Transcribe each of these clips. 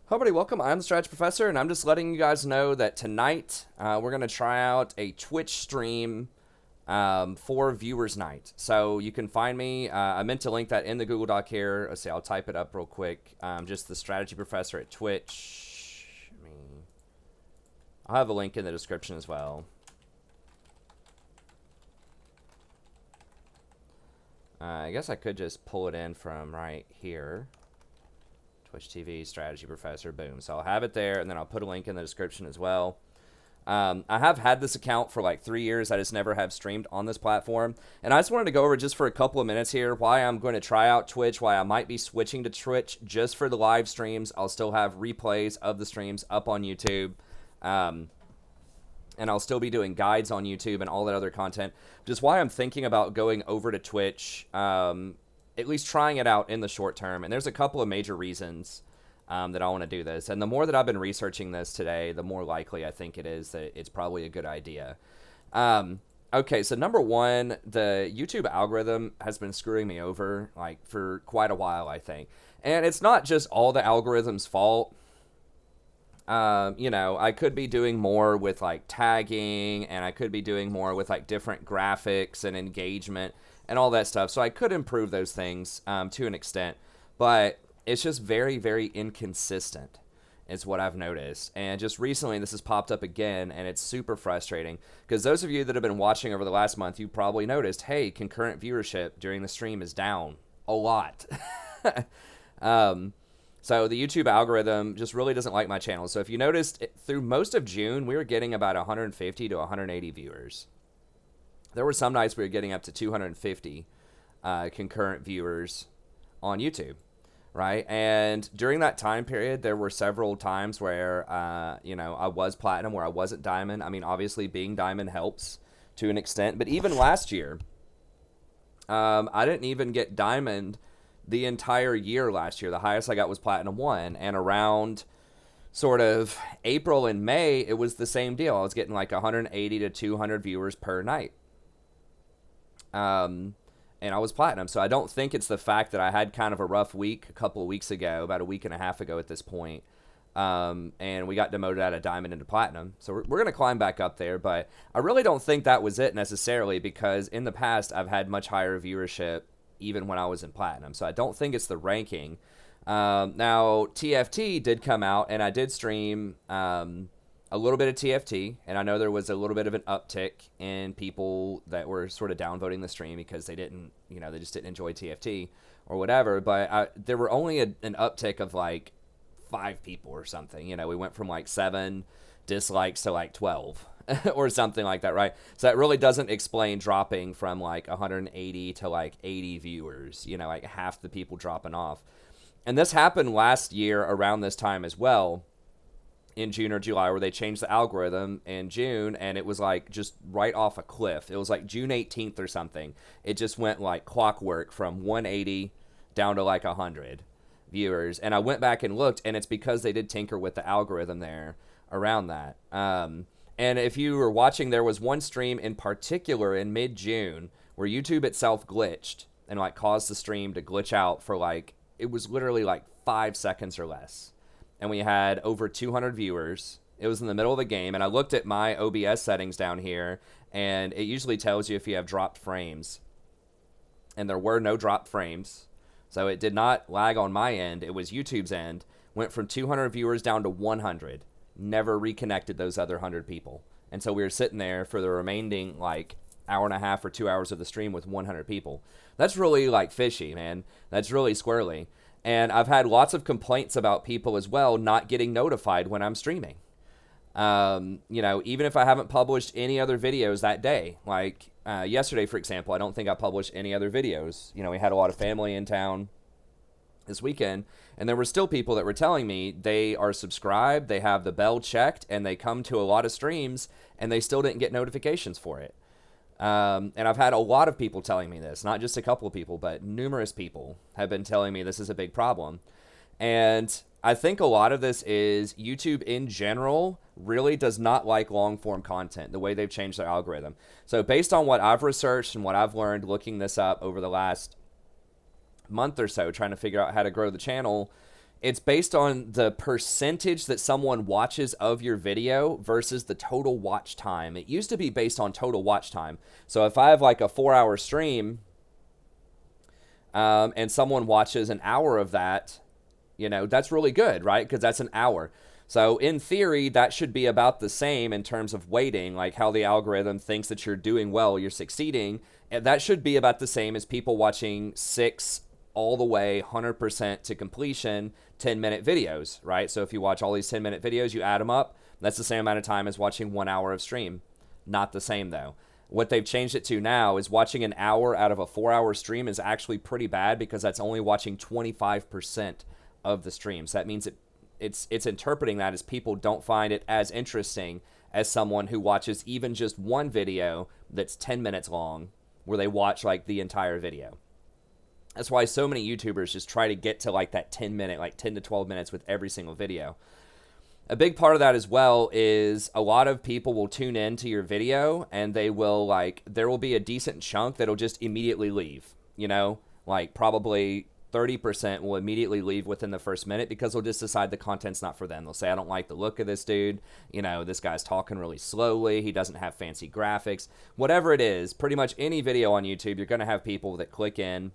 Hello, everybody. Welcome. I'm the Strategy Professor, and I'm just letting you guys know that tonight we're going to try out a Twitch stream for Viewers Night. So you can find me. I meant to link that in the Google Doc here. Let's see. I'll type it up real quick. Just the Strategy Professor at Twitch. I'll have a link in the description as well. I guess I could just pull it in from right here. Twitch TV, Strategy Professor, boom. So I'll have it there, and then I'll put a link in the description as well. I have had this account for like 3 years. I just never have streamed on this platform. And I just wanted to go over just for a couple of minutes here why I'm going to try out Twitch, why I might be switching to Twitch just for the live streams. I'll still have replays of the streams up on YouTube. And I'll still be doing guides on YouTube and all that other content. Just why I'm thinking about going over to Twitch, at least trying it out in the short term. And there's a couple of major reasons that I want to do this. And the more that I've been researching this today, the more likely I think it is that it's probably a good idea. Okay, so number one, the YouTube algorithm has been screwing me over like for quite a while, I think. And it's not just all the algorithm's fault. I could be doing more with like tagging, and I could be doing more with like different graphics and engagement and all that stuff. So I could improve those things to an extent, but it's just very, very inconsistent is what I've noticed. And just recently this has popped up again, and it's super frustrating because those of you that have been watching over the last month, you probably noticed, hey, concurrent viewership during the stream is down a lot. So the YouTube algorithm just really doesn't like my channel. So if you noticed, through most of June, we were getting about 150 to 180 viewers. There were some nights we were getting up to 250 concurrent viewers on YouTube, right? And during that time period, there were several times where, I was platinum, where I wasn't diamond. I mean, obviously being diamond helps to an extent. But even last year, I didn't even get diamond the entire year last year. The highest I got was Platinum 1, and around sort of April and May, it was the same deal. I was getting like 180 to 200 viewers per night. And I was Platinum, so I don't think it's the fact that I had kind of a rough week a couple of weeks ago, about a week and a half ago at this point, and we got demoted out of Diamond into Platinum. So we're going to climb back up there, but I really don't think that was it necessarily, because in the past, I've had much higher viewership even when I was in Platinum. So I don't think it's the ranking. Now, TFT did come out, and I did stream a little bit of TFT, and I know there was a little bit of an uptick in people that were sort of downvoting the stream because they didn't, they just didn't enjoy TFT or whatever. But there were only an uptick of like 5 people or something. We went from like 7 dislikes to like 12. Or something like that, right? So that really doesn't explain dropping from like 180 to like 80 viewers, like half the people dropping off. And this happened last year around this time as well, in June or July, where they changed the algorithm in June, and it was like just right off a cliff. It was like June 18th or something. It just went like clockwork from 180 down to like 100 viewers. And I went back and looked, and it's because they did tinker with the algorithm there around that. And if you were watching, there was one stream in particular in mid-June where YouTube itself glitched and like caused the stream to glitch out for like, it was literally like 5 seconds or less. And we had over 200 viewers. It was in the middle of a game, and I looked at my OBS settings down here, and it usually tells you if you have dropped frames. And there were no dropped frames. So it did not lag on my end. It was YouTube's end. Went from 200 viewers down to 100. Never reconnected those other 100 people. And so we were sitting there for the remaining like hour and a half or 2 hours of the stream with 100 people. That's really like fishy, man. That's really squirrely. And I've had lots of complaints about people as well not getting notified when I'm streaming. Even if I haven't published any other videos that day, like yesterday, for example, I don't think I published any other videos. We had a lot of family in town this weekend, and there were still people that were telling me they are subscribed, they have the bell checked, and they come to a lot of streams, and they still didn't get notifications for it. And I've had a lot of people telling me this, not just a couple of people, but numerous people have been telling me this is a big problem. And I think a lot of this is YouTube in general really does not like long-form content, the way they've changed their algorithm. So based on what I've researched and what I've learned looking this up over the last month or so, trying to figure out how to grow the channel, It's based on the percentage that someone watches of your video versus the total watch time. It used to be based on total watch time. So if I have like a 4-hour stream, and someone watches an hour of that, that's really good, right? Because that's an hour. So in theory, that should be about the same in terms of weighting, like how the algorithm thinks that you're doing well, you're succeeding. And that should be about the same as people watching 6 all the way 100% to completion 10-minute videos, right? So if you watch all these 10-minute videos, you add them up, that's the same amount of time as watching 1 hour of stream. Not the same though. What they've changed it to now is watching an hour out of a 4-hour stream is actually pretty bad because that's only watching 25% of the stream. So that means it's interpreting that as people don't find it as interesting as someone who watches even just one video that's 10 minutes long where they watch like the entire video. That's why so many YouTubers just try to get to like that 10-minute, like 10 to 12 minutes with every single video. A big part of that as well is a lot of people will tune in to your video and they will there will be a decent chunk that'll just immediately leave, like probably 30% will immediately leave within the first minute because they'll just decide the content's not for them. They'll say, I don't like the look of this dude. This guy's talking really slowly. He doesn't have fancy graphics. Whatever it is, pretty much any video on YouTube, you're going to have people that click in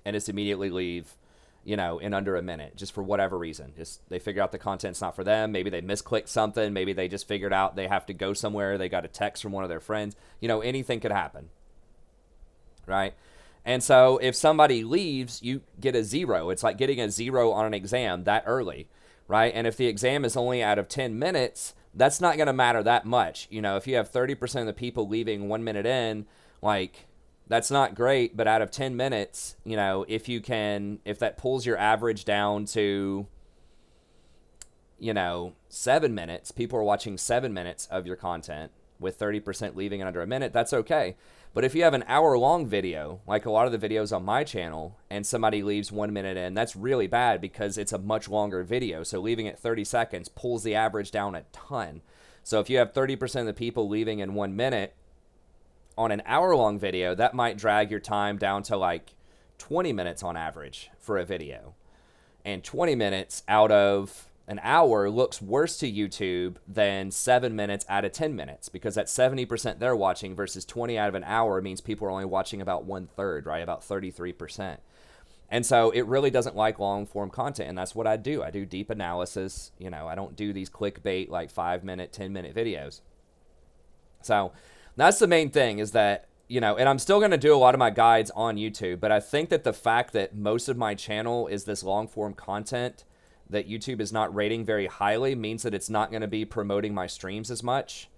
and just immediately leave, in under a minute, just for whatever reason. Just they figure out the content's not for them. Maybe they misclicked something. Maybe they just figured out they have to go somewhere. They got a text from one of their friends. Anything could happen, right? And so if somebody leaves, you get a 0. It's like getting a 0 on an exam that early, right? And if the exam is only out of 10 minutes, that's not going to matter that much. If you have 30% of the people leaving 1 minute in, that's not great, but out of 10 minutes, if that pulls your average down to, 7 minutes, people are watching 7 minutes of your content with 30% leaving in under a minute, that's okay. But if you have an hour-long video, like a lot of the videos on my channel, and somebody leaves 1 minute in, that's really bad because it's a much longer video. So leaving at 30 seconds pulls the average down a ton. So if you have 30% of the people leaving in 1 minute, on an hour-long video, that might drag your time down to 20 minutes on average for a video. And 20 minutes out of an hour looks worse to YouTube than 7 minutes out of 10 minutes because that's 70% they're watching versus 20 out of an hour means people are only watching about 1/3, right? About 33%. And so it really doesn't like long-form content, and that's what I do. I do deep analysis. I don't do these clickbait 5-minute, 10-minute videos. So that's the main thing is that, and I'm still going to do a lot of my guides on YouTube, but I think that the fact that most of my channel is this long-form content that YouTube is not rating very highly means that it's not going to be promoting my streams as much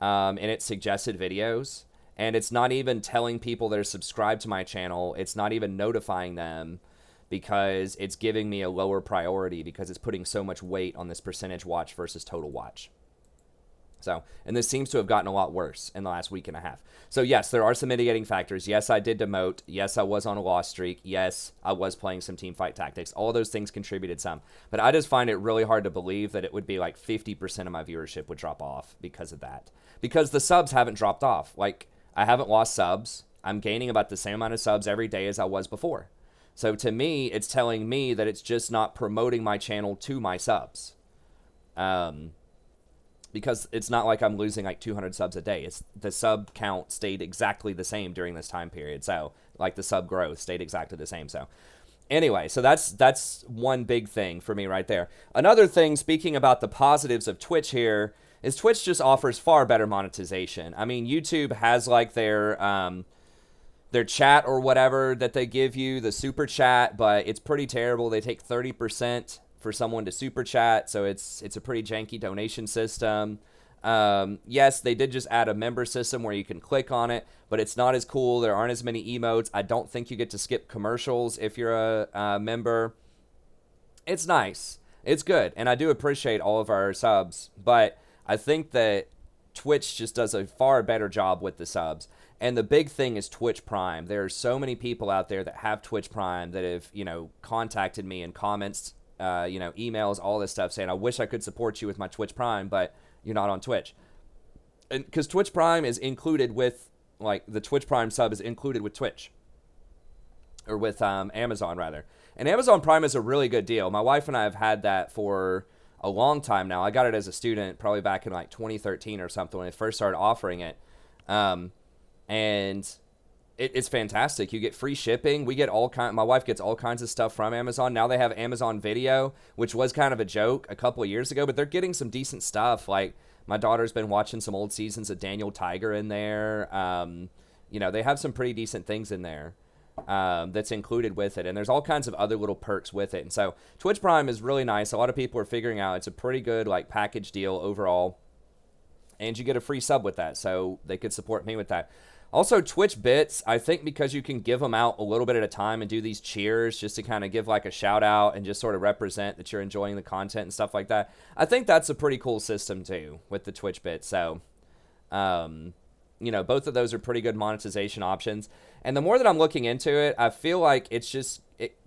in its suggested videos. And it's not even telling people that are subscribed to my channel. It's not even notifying them because it's giving me a lower priority because it's putting so much weight on this percentage watch versus total watch. So, and this seems to have gotten a lot worse in the last week and a half. So yes, there are some mitigating factors. Yes, I did demote. Yes, I was on a loss streak. Yes, I was playing some team fight tactics. All those things contributed some. But I just find it really hard to believe that it would be 50% of my viewership would drop off because of that. Because the subs haven't dropped off. I haven't lost subs. I'm gaining about the same amount of subs every day as I was before. So to me, it's telling me that it's just not promoting my channel to my subs. Because it's not like I'm losing 200 subs a day. It's the sub count stayed exactly the same during this time period. So the sub growth stayed exactly the same. So anyway, so that's one big thing for me right there. Another thing, speaking about the positives of Twitch here, is Twitch just offers far better monetization. I mean, YouTube has their chat or whatever that they give you, the super chat, but it's pretty terrible. They take 30% for someone to super chat, so it's a pretty janky donation system. Yes, they did just add a member system where you can click on it, but it's not as cool. There aren't as many emotes. I don't think you get to skip commercials if you're a member. It's nice. It's good, and I do appreciate all of our subs, but I think that Twitch just does a far better job with the subs. And the big thing is Twitch Prime. There are so many people out there that have Twitch Prime that have, contacted me in comments, emails, all this stuff saying, I wish I could support you with my Twitch Prime, but you're not on Twitch. And because Twitch Prime is included with, the Twitch Prime sub is included with Twitch. Or with Amazon, rather. And Amazon Prime is a really good deal. My wife and I have had that for a long time now. I got it as a student probably back in like 2013 or something when they first started offering it. And it's fantastic. You get free shipping. My wife gets all kinds of stuff from Amazon. Now they have Amazon Video, which was kind of a joke a couple of years ago, but they're getting some decent stuff. Like my daughter's been watching some old seasons of Daniel Tiger in there. They have some pretty decent things in there that's included with it. And there's all kinds of other little perks with it. And so Twitch Prime is really nice. A lot of people are figuring out it's a pretty good like package deal overall. And you get a free sub with that. So they could support me with that. Also, Twitch Bits, I think because you can give them out a little bit at a time and do these cheers just to kind of give like a shout out and just sort of represent that you're enjoying the content and stuff like that. I think that's a pretty cool system too with the Twitch Bits. So, both of those are pretty good monetization options. And the more that I'm looking into it, I feel like it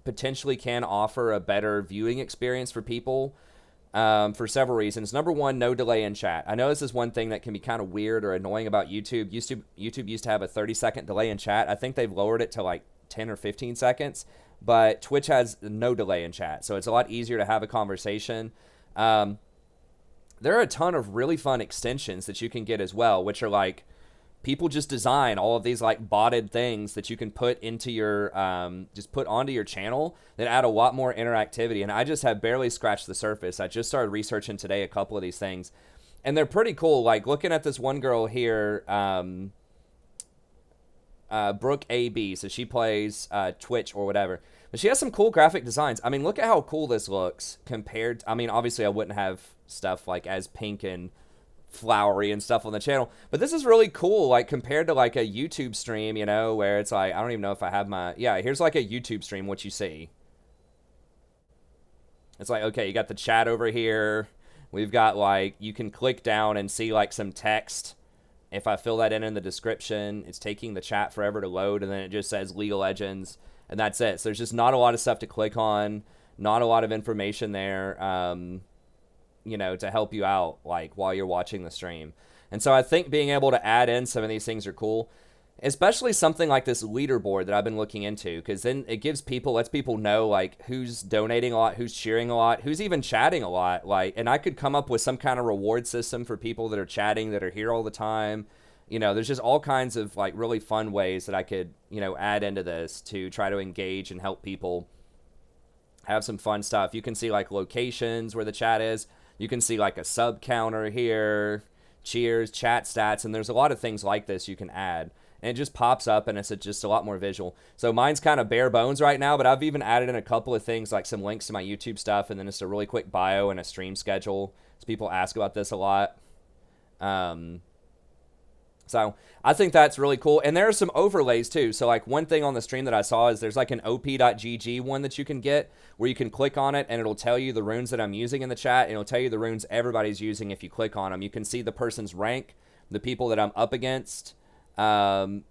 potentially can offer a better viewing experience for people. For several reasons. Number one, no delay in chat. I know this is one thing that can be kind of weird or annoying about YouTube. YouTube used to have a 30-second delay in chat. I think they've lowered it to like 10 or 15 seconds, but Twitch has no delay in chat, so it's a lot easier to have a conversation. There are a ton of really fun extensions that you can get as well, which are like people just design all of these like botted things that you can put into your just put onto your channel that add a lot more interactivity. And I just have barely scratched the surface. I just started researching today a couple of these things, and they're pretty cool. Like looking at this one girl here, Brooke AB. So she plays Twitch or whatever, but she has some cool graphic designs. I mean, look at how cool this looks compared. I mean, obviously I wouldn't have stuff like as pink and flowery and stuff on the channel, but this is really cool, like compared to like a YouTube stream, where it's like, I don't even know if I have here's like a YouTube stream. What you see, it's like, okay, you got the chat over here, we've got like, you can click down and see like some text. If I fill that in the description, it's taking the chat forever to load, and then it just says League of Legends, and that's it. So there's just not a lot of stuff to click on, not a lot of information there, to help you out like while you're watching the stream. And so I think being able to add in some of these things are cool, especially something like this leaderboard that I've been looking into, because then it lets people know like who's donating a lot, who's cheering a lot, who's even chatting a lot. Like, and I could come up with some kind of reward system for people that are chatting, that are here all the time. There's just all kinds of like really fun ways that I could, add into this to try to engage and help people have some fun stuff. You can see like locations where the chat is. You can see like a sub counter here, cheers, chat stats, and there's a lot of things like this you can add. And it just pops up, and it's just a lot more visual. So mine's kind of bare bones right now, but I've even added in a couple of things like some links to my YouTube stuff, and then just a really quick bio and a stream schedule. So people ask about this a lot. So I think that's really cool. And there are some overlays too. So like one thing on the stream that I saw is there's like an op.gg one that you can get where you can click on it and it'll tell you the runes that I'm using in the chat. And it'll tell you the runes everybody's using if you click on them. You can see the person's rank, the people that I'm up against, what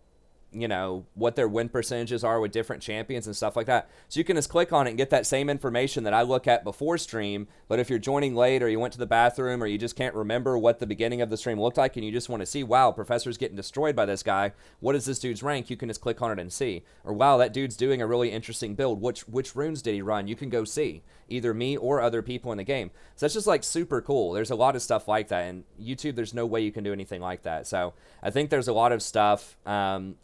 their win percentages are with different champions and stuff like that. So you can just click on it and get that same information that I look at before stream. But if you're joining late, or you went to the bathroom, or you just can't remember what the beginning of the stream looked like, and you just want to see, wow, Professor's getting destroyed by this guy, what is this dude's rank? You can just click on it and see. Or wow, that dude's doing a really interesting build. Which runes did he run? You can go see, either me or other people in the game. So that's just like super cool. There's a lot of stuff like that. And YouTube, there's no way you can do anything like that. So I think there's a lot of stuff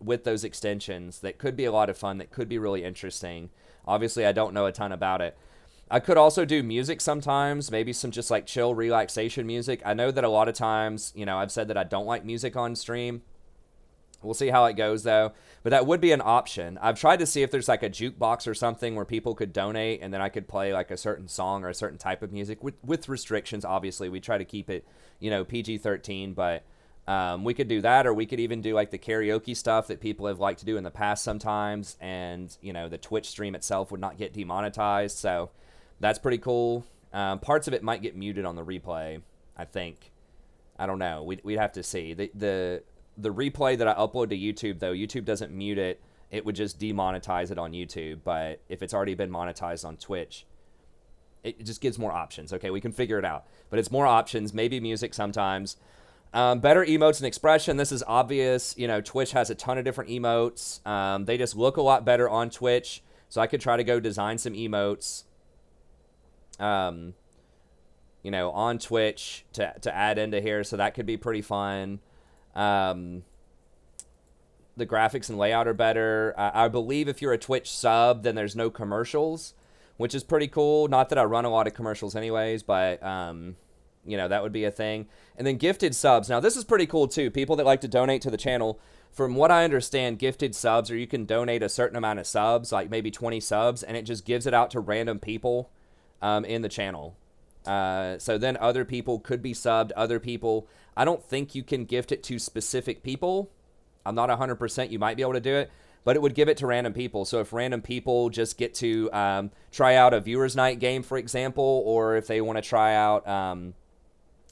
with those extensions that could be a lot of fun, that could be really interesting. Obviously, I don't know a ton about it. I could also do music sometimes, maybe some just like chill relaxation music. I know that a lot of times, I've said that I don't like music on stream. We'll see how it goes though, but that would be an option. I've tried to see if there's like a jukebox or something where people could donate and then I could play like a certain song or a certain type of music with restrictions. Obviously, we try to keep it, PG-13, but we could do that, or we could even do like the karaoke stuff that people have liked to do in the past sometimes, and the Twitch stream itself would not get demonetized, so that's pretty cool. Parts of it might get muted on the replay, I think. I don't know. We'd have to see. The replay that I upload to YouTube, though, YouTube doesn't mute it. It would just demonetize it on YouTube, but if it's already been monetized on Twitch, it just gives more options. Okay, we can figure it out, but it's more options, maybe music sometimes. Better emotes and expression. This is obvious. Twitch has a ton of different emotes. They just look a lot better on Twitch. So I could try to go design some emotes, you know, on Twitch to add into here. So that could be pretty fun. The graphics and layout are better. I believe if you're a Twitch sub, then there's no commercials, which is pretty cool. Not that I run a lot of commercials anyways, but, you know, that would be a thing. And then gifted subs. Now, this is pretty cool, too. People that like to donate to the channel, from what I understand, gifted subs, or you can donate a certain amount of subs, like maybe 20 subs, and it just gives it out to random people in the channel. So then other people could be subbed. Other people, I don't think you can gift it to specific people. I'm not 100%. You might be able to do it, but it would give it to random people. So if random people just get to try out a viewers night game, for example, or if they want to try out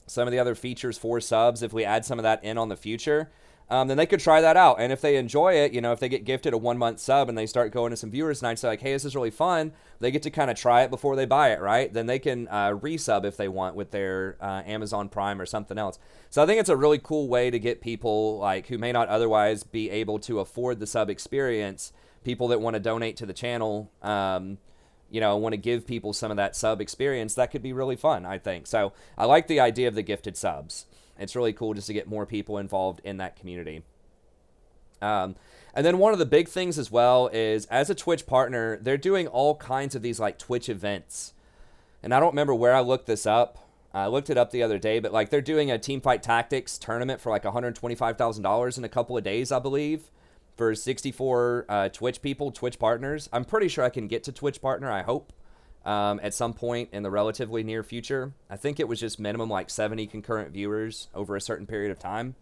some of the other features for subs, if we add some of that in on the future, then they could try that out. And if they enjoy it, you know, if they get gifted a 1 month sub and they start going to some viewers nights, they're like, hey, this is really fun. They get to kind of try it before they buy it, right? Then they can resub if they want with their Amazon Prime or something else. So I think it's a really cool way to get people like who may not otherwise be able to afford the sub experience, people that want to donate to the channel, you know, want to give people some of that sub experience. That could be really fun, I think. So I like the idea of the gifted subs. It's really cool just to get more people involved in that community. And then one of the big things as well is, as a Twitch partner, they're doing all kinds of these like Twitch events. And I don't remember where I looked this up. I looked it up the other day, but like they're doing a Teamfight Tactics tournament for like $125,000 in a couple of days, I believe, for 64 Twitch people, Twitch partners. I'm pretty sure I can get to Twitch partner, I hope. At some point in the relatively near future. I think it was just minimum like 70 concurrent viewers over a certain period of time.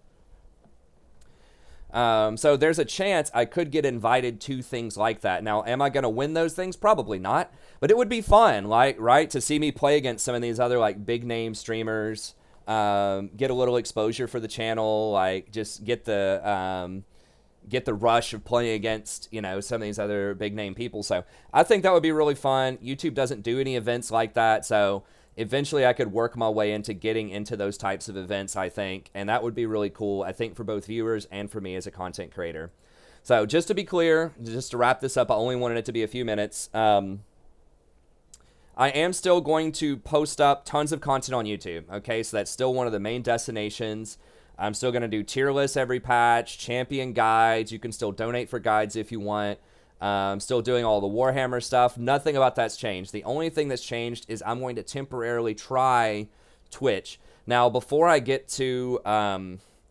So there's a chance I could get invited to things like that. Now, am I going to win those things? Probably not. But it would be fun, like, right, to see me play against some of these other like big name streamers, get a little exposure for the channel, like just get the rush of playing against, you know, some of these other big name people. So I think that would be really fun. YouTube doesn't do any events like that. So eventually I could work my way into getting into those types of events, I think. And that would be really cool, I think, for both viewers and for me as a content creator. So just to be clear, just to wrap this up, I only wanted it to be a few minutes. I am still going to post up tons of content on YouTube. Okay, so that's still one of the main destinations. I'm still going to do tier lists every patch, champion guides. You can still donate for guides if you want. I'm still doing all the Warhammer stuff. Nothing about that's changed. The only thing that's changed is I'm going to temporarily try Twitch. Now, before I get to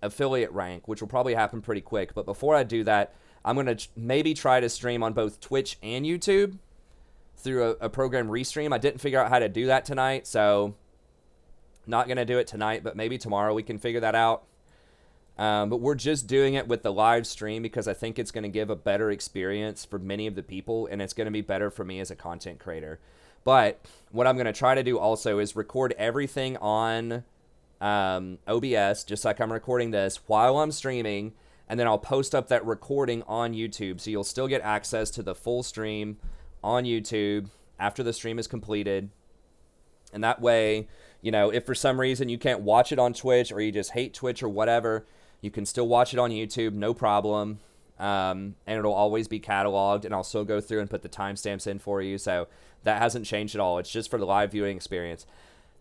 affiliate rank, which will probably happen pretty quick, but before I do that, I'm going to maybe try to stream on both Twitch and YouTube through a program Restream. I didn't figure out how to do that tonight, so not going to do it tonight, but maybe tomorrow we can figure that out. But we're just doing it with the live stream because I think it's going to give a better experience for many of the people, and it's going to be better for me as a content creator. But what I'm going to try to do also is record everything on OBS, just like I'm recording this, while I'm streaming, and then I'll post up that recording on YouTube. So you'll still get access to the full stream on YouTube after the stream is completed. And that way, you know, if for some reason you can't watch it on Twitch or you just hate Twitch or whatever, you can still watch it on YouTube, no problem. And it'll always be cataloged, and I'll still go through and put the timestamps in for you. So that hasn't changed at all. It's just for the live viewing experience.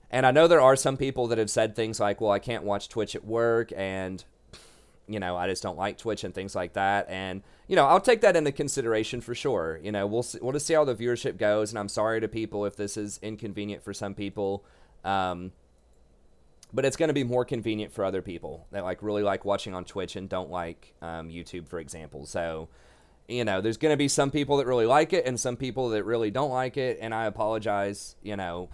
And I know there are some people that have said things like, well, I can't watch Twitch at work, and, you know, I just don't like Twitch and things like that. And, you know, I'll take that into consideration for sure. You know, we'll just see how the viewership goes, and I'm sorry to people if this is inconvenient for some people. But it's going to be more convenient for other people that like really like watching on Twitch and don't like YouTube, for example. So, you know, there's going to be some people that really like it and some people that really don't like it. And I apologize, you know,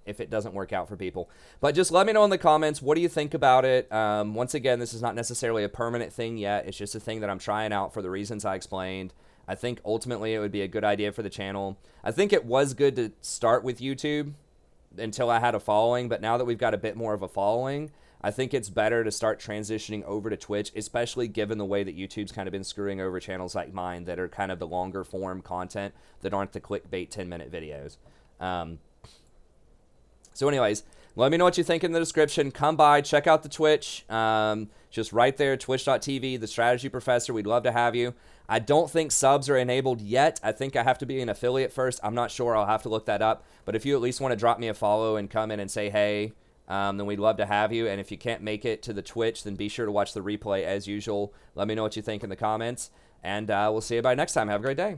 if it doesn't work out for people. But just let me know in the comments, what do you think about it? Once again, this is not necessarily a permanent thing yet. It's just a thing that I'm trying out for the reasons I explained. I think ultimately it would be a good idea for the channel. I think it was good to start with YouTube until I had a following, but now that we've got a bit more of a following, I think it's better to start transitioning over to Twitch, especially given the way that YouTube's kind of been screwing over channels like mine that are kind of the longer form content that aren't the clickbait 10-minute videos. So anyways, Let me know what you think in the description. Come by, check out the Twitch. Just right there, twitch.tv, The Strategy Professor. We'd love to have you. I don't think subs are enabled yet. I think I have to be an affiliate first. I'm not sure. I'll have to look that up. But if you at least want to drop me a follow and come in and say hey, then we'd love to have you. And if you can't make it to the Twitch, then be sure to watch the replay as usual. Let me know what you think in the comments. And we'll see you by next time. Have a great day.